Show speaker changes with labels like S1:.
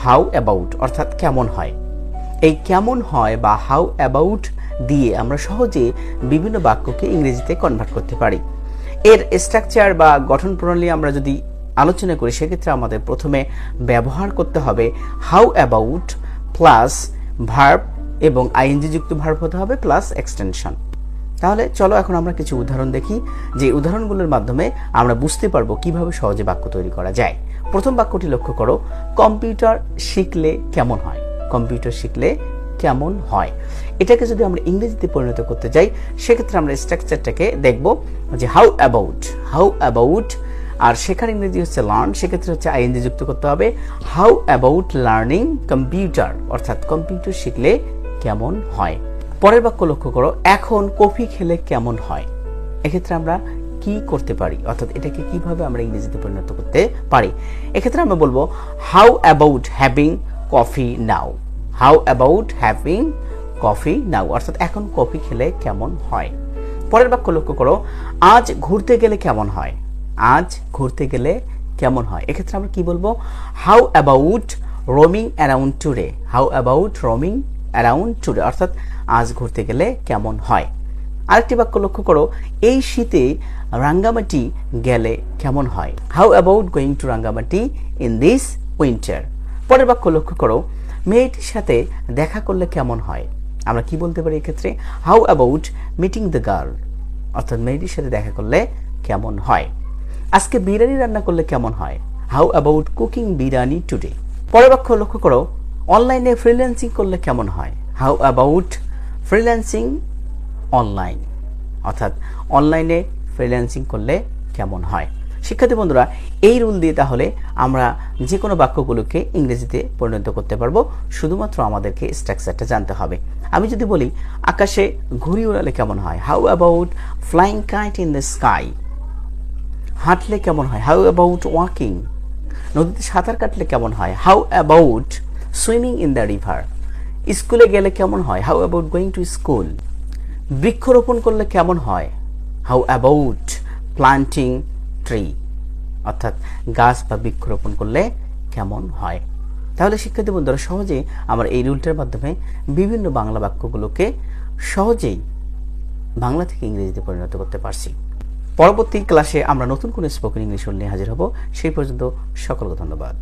S1: How about অর্থাৎ কেমন হয়। এই কেমন হয় বা হাউ অ্যাবাউট দিয়ে আমরা সহজে বিভিন্ন বাক্যকে ইংরেজিতে কনভার্ট করতে পারি। এর স্ট্রাকচার বা গঠন প্রণালী আমরা যদি আলোচনা করি, সেক্ষেত্রে আমাদের প্রথমে ব্যবহার করতে হবে হাউ অ্যাবাউট প্লাস ভার্ব এবং আইএনজি যুক্ত ভার্ব হতে হবে প্লাস এক্সটেনশন। তাহলে চলো এখন আমরা কিছু উদাহরণ দেখি, যে উদাহরণগুলোর মাধ্যমে আমরা বুঝতে পারবো কিভাবে সহজে বাক্য তৈরি করা যায়। প্রথম বাক্যটি লক্ষ্য করো, কম্পিউটার শিখলে কেমন হয়। কম্পিউটার শিখলে কেমন হয়, এটাকে যদি আমরা ইংরেজিতে পরিণত করতে যাই, সেক্ষেত্রে আমরা স্ট্রাকচারটাকে দেখব যে হাউ অ্যাবাউট, আর শেখার ইংরেজি হচ্ছে লার্ন, সেক্ষেত্রে হচ্ছে আইএনজি যুক্ত করতে হবে। হাউ অ্যাবাউট লার্নিং কম্পিউটার, অর্থাৎ কম্পিউটার শিখলে কেমন হয়। পরের বাক্য লক্ষ্য করো, এখন কফি খেলে কেমন হয়। এক্ষেত্রে আমরা কি করতে পারি, অর্থাৎ এটাকে কিভাবে আমরা ইংরেজিতে পরিণত করতে পারি। এক্ষেত্রে আমরা বলবো how about having coffee now. How about having coffee now, অর্থাৎ এখন কফি খেলে কেমন হয়। পরের বাক্য লক্ষ্য করো, আজ ঘুরতে গেলে কেমন হয়। আজ ঘুরতে গেলে কেমন হয়, এক্ষেত্রে আমরা কি বলবো, how about roaming around today. How about roaming around today, অর্থাৎ আজ ঘুরতে গেলে কেমন হয়। আরেকটি বাক্য লক্ষ্য করো, এই শীতে রাঙ্গামাটি গেলে কেমন হয়। How about going to Rangamati in this winter. পরের বাক্য লক্ষ্য করো, মেয়েটির সাথে দেখা করলে কেমন হয়। আমরা কি বলতে পারি এক্ষেত্রে, how about meeting the girl, অর্থাৎ মেয়েটির সাথে দেখা করলে কেমন হয়। আজকে বিরিয়ানি রান্না করলে কেমন হয়। How about cooking biryani today. পরের বাক্য লক্ষ্য করো, অনলাইনে ফ্রিল্যান্সিং করলে কেমন হয়। হাউ অ্যাবাউট ফ্রিল্যান্সিং অনলাইন, অর্থাৎ অনলাইনে ফ্রিল্যান্সিং করলে কেমন হয়। শিক্ষার্থী বন্ধুরা, এই রুল দিয়ে তাহলে আমরা যে কোনো বাক্যগুলোকে ইংরেজিতে পরিণত করতে পারবো, শুধুমাত্র আমাদেরকে স্ট্রাকচারটা জানতে হবে। আমি যদি বলি আকাশে ঘুড়ি উড়ালে কেমন হয়, how about flying kite in the sky. হাঁটলে কেমন হয়, হাউ অ্যাবাউট ওয়াকিং। নদীতে সাঁতার কাটলে কেমন হয়, how about swimming in the river. স্কুলে গেলে কেমন হয়, how about going to school. বৃক্ষরোপণ করলে কেমন হয়, হাউ অ্যাবাউট প্লান্টিং ট্রি, অর্থাৎ গাছ বা বৃক্ষরোপণ করলে কেমন হয়। তাহলে শিক্ষার্থী বন্ধুরা, সহজেই আমরা এই রুলটার মাধ্যমে বিভিন্ন বাংলা বাক্যগুলোকে সহজেই বাংলা থেকে ইংরেজিতে পরিণত করতে পারছি। পরবর্তী ক্লাসে আমরা নতুন কোনো স্পোকেন ইংলিশ নিয়ে হাজির হব। সেই পর্যন্ত সকলকে ধন্যবাদ।